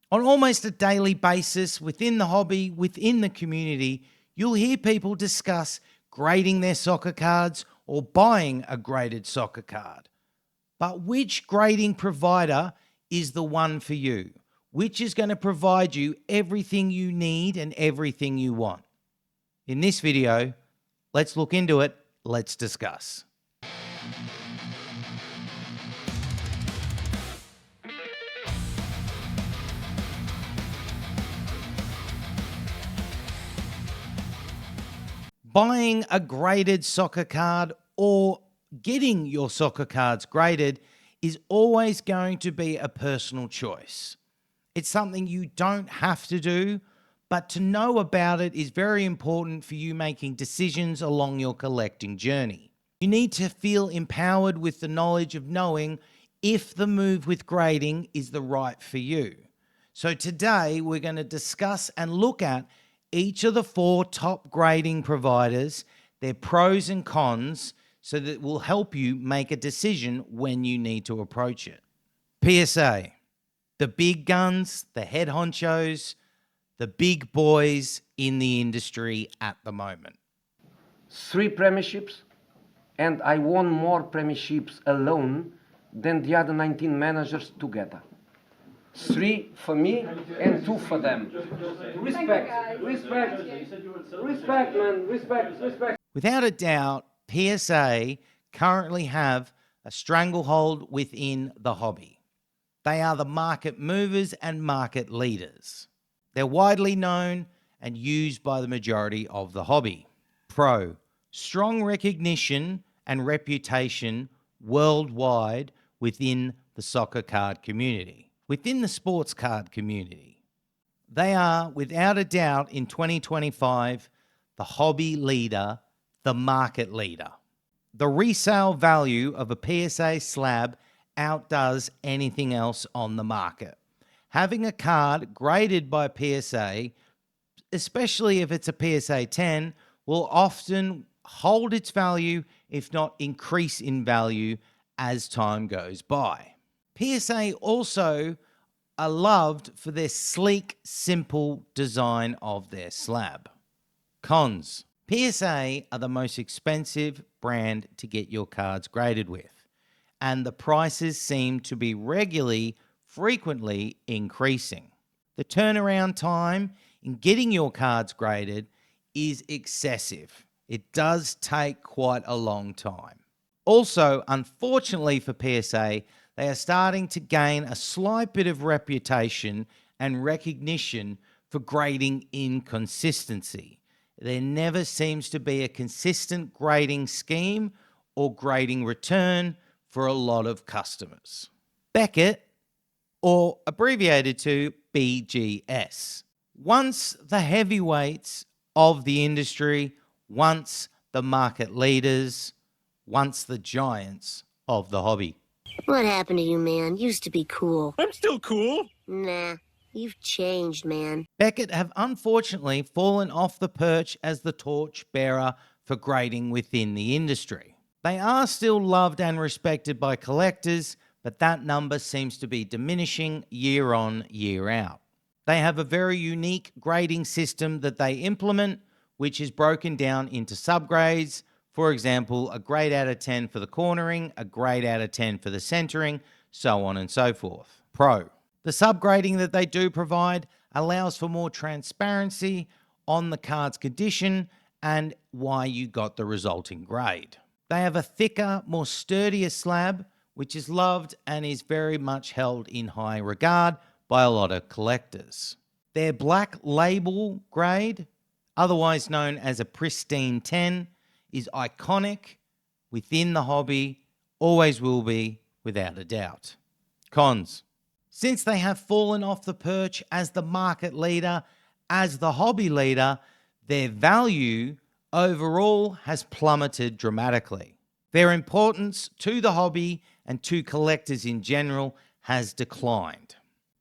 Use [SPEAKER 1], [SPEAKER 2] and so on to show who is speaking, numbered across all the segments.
[SPEAKER 1] On almost a daily basis within the hobby, within the community, you'll hear people discuss grading their soccer cards or buying a graded soccer card. But which grading provider is the one for you? Which is going to provide you everything you need and everything you want? In this video, let's look into it. Let's discuss. Buying a graded soccer card or getting your soccer cards graded is always going to be a personal choice. It's something you don't have to do, but to know about it is very important for you making decisions along your collecting journey. You need to feel empowered with the knowledge of knowing if the move with grading is the right for you. So today we're going to discuss and look at each of the 4 top grading providers, their pros and cons, so that it will help you make a decision when you need to approach it. PSA, the big guns, the head honchos, the big boys in the industry at the moment.
[SPEAKER 2] 3 premierships, and I won more premierships alone than the other 19 managers together. 3 for me and 2 for them. Respect, man, respect.
[SPEAKER 1] Without a doubt, PSA currently have a stranglehold within the hobby. They are the market movers and market leaders. They're widely known and used by the majority of the hobby. Pro, strong recognition and reputation worldwide within the soccer card community, within the sports card community. They are, without a doubt, in 2025, the hobby leader, the market leader. The resale value of a PSA slab outdoes anything else on the market. Having a card graded by PSA, especially if it's a PSA 10, will often hold its value, if not increase in value as time goes by. PSA also are loved for their sleek, simple design of their slab. Cons. PSA are the most expensive brand to get your cards graded with, and the prices seem to be frequently increasing. The turnaround time in getting your cards graded is excessive. It does take quite a long time. Also, unfortunately for PSA, they are starting to gain a slight bit of reputation and recognition for grading inconsistency. There never seems to be a consistent grading scheme or grading return for a lot of customers. Beckett, or abbreviated to BGS. Once the heavyweights of the industry, once the market leaders, once the giants of the hobby.
[SPEAKER 3] What happened to you, man? Used to be cool.
[SPEAKER 4] I'm still cool.
[SPEAKER 3] Nah, you've changed, man.
[SPEAKER 1] Beckett have unfortunately fallen off the perch as the torch bearer for grading within the industry. They are still loved and respected by collectors, but that number seems to be diminishing year on, year out. They have a very unique grading system that they implement, which is broken down into subgrades. For example, a grade out of 10 for the cornering, a grade out of 10 for the centering, so on and so forth. Pro. The subgrading that they do provide allows for more transparency on the card's condition and why you got the resulting grade. They have a thicker, more sturdier slab, which is loved and is very much held in high regard by a lot of collectors. Their black label grade, otherwise known as a pristine 10, is iconic within the hobby, always will be, without a doubt. Cons. Since they have fallen off the perch as the market leader, as the hobby leader, their value overall has plummeted dramatically. Their importance to the hobby and to collectors in general has declined.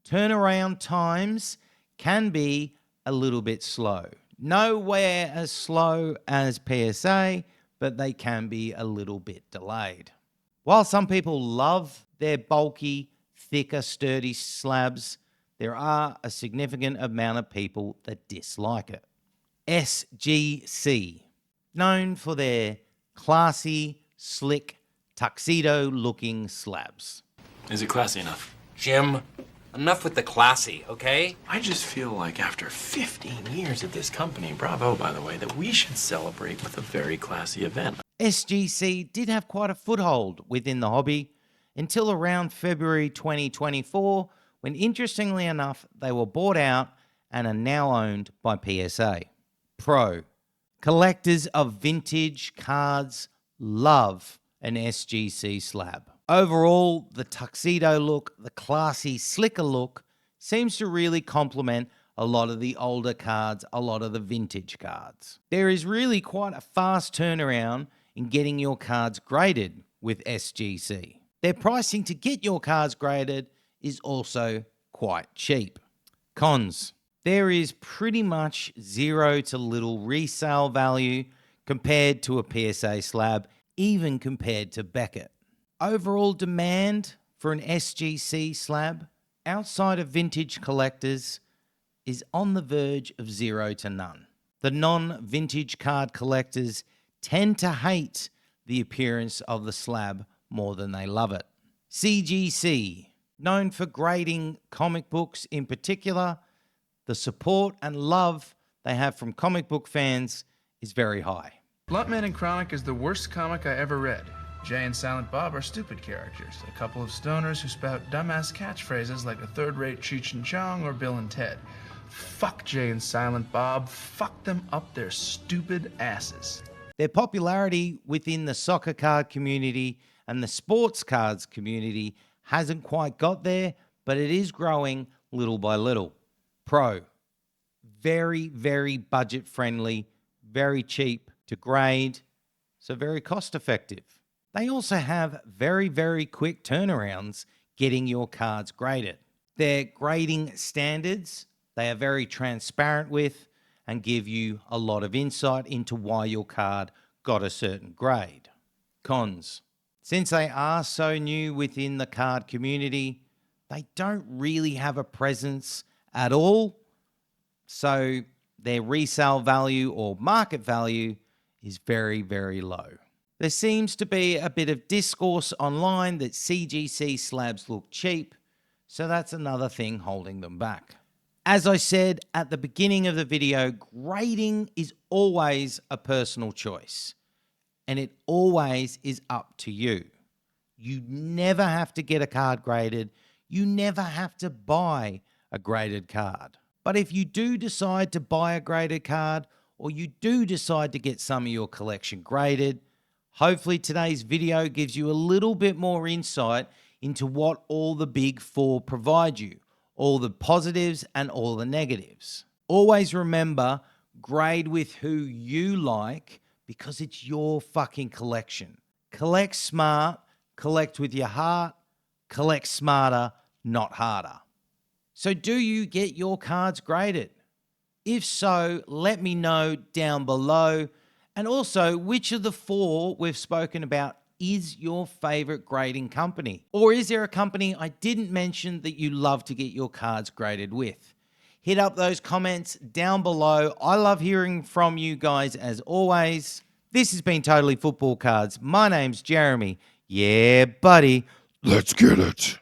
[SPEAKER 1] Turnaround times can be a little bit slow. Nowhere as slow as PSA, but they can be a little bit delayed. While some people love their bulky, thicker, sturdy slabs, there are a significant amount of people that dislike it. SGC, known for their classy, slick, tuxedo-looking slabs.
[SPEAKER 4] Is it classy enough?
[SPEAKER 5] Jim, enough with the classy, okay?
[SPEAKER 4] I just feel like after 15 years at this company, bravo, by the way, that we should celebrate with a very classy event.
[SPEAKER 1] SGC did have quite a foothold within the hobby until around February 2024, when interestingly enough, they were bought out and are now owned by PSA. Pro. Collectors of vintage cards love an SGC slab. Overall, the tuxedo look, the classy, slicker look, seems to really complement a lot of the older cards, a lot of the vintage cards. There is really quite a fast turnaround in getting your cards graded with SGC. Their pricing to get your cards graded is also quite cheap. Cons. There is pretty much zero to little resale value compared to a PSA slab, even compared to Beckett. Overall demand for an SGC slab outside of vintage collectors is on the verge of zero to none. The non-vintage card collectors tend to hate the appearance of the slab more than they love it. CGC, known for grading comic books in particular, the support and love they have from comic book fans is very high.
[SPEAKER 6] Bluntman and Chronic is the worst comic I ever read. Jay and Silent Bob are stupid characters, a couple of stoners who spout dumbass catchphrases like a third-rate Cheech and Chong or Bill and Ted. Fuck Jay and Silent Bob, fuck them up their stupid asses.
[SPEAKER 1] Their popularity within the soccer card community and the sports cards community hasn't quite got there, but it is growing little by little. Pro. Very, very budget friendly, very cheap to grade, so very cost effective. They also have very, very quick turnarounds getting your cards graded. Their grading standards, they are very transparent with and give you a lot of insight into why your card got a certain grade. Cons. Since they are so new within the card community, they don't really have a presence at all, so their resale value or market value is very, very low. There seems to be a bit of discourse online that CGC slabs look cheap, so that's another thing holding them back. As I said at the beginning of the video, grading is always a personal choice, and it always is up to you. You never have to get a card graded. You never have to buy a graded card. But if you do decide to buy a graded card, or you do decide to get some of your collection graded, hopefully today's video gives you a little bit more insight into what all the big four provide you, all the positives and all the negatives. Always remember, grade with who you like because it's your fucking collection. Collect smart, collect with your heart, collect smarter, not harder. So do you get your cards graded? If so, let me know down below. And also, which of the four we've spoken about is your favorite grading company? Or is there a company I didn't mention that you love to get your cards graded with? Hit up those comments down below. I love hearing from you guys as always. This has been Totally Football Cards. My name's Jeremy. Yeah, buddy.
[SPEAKER 7] Let's get it.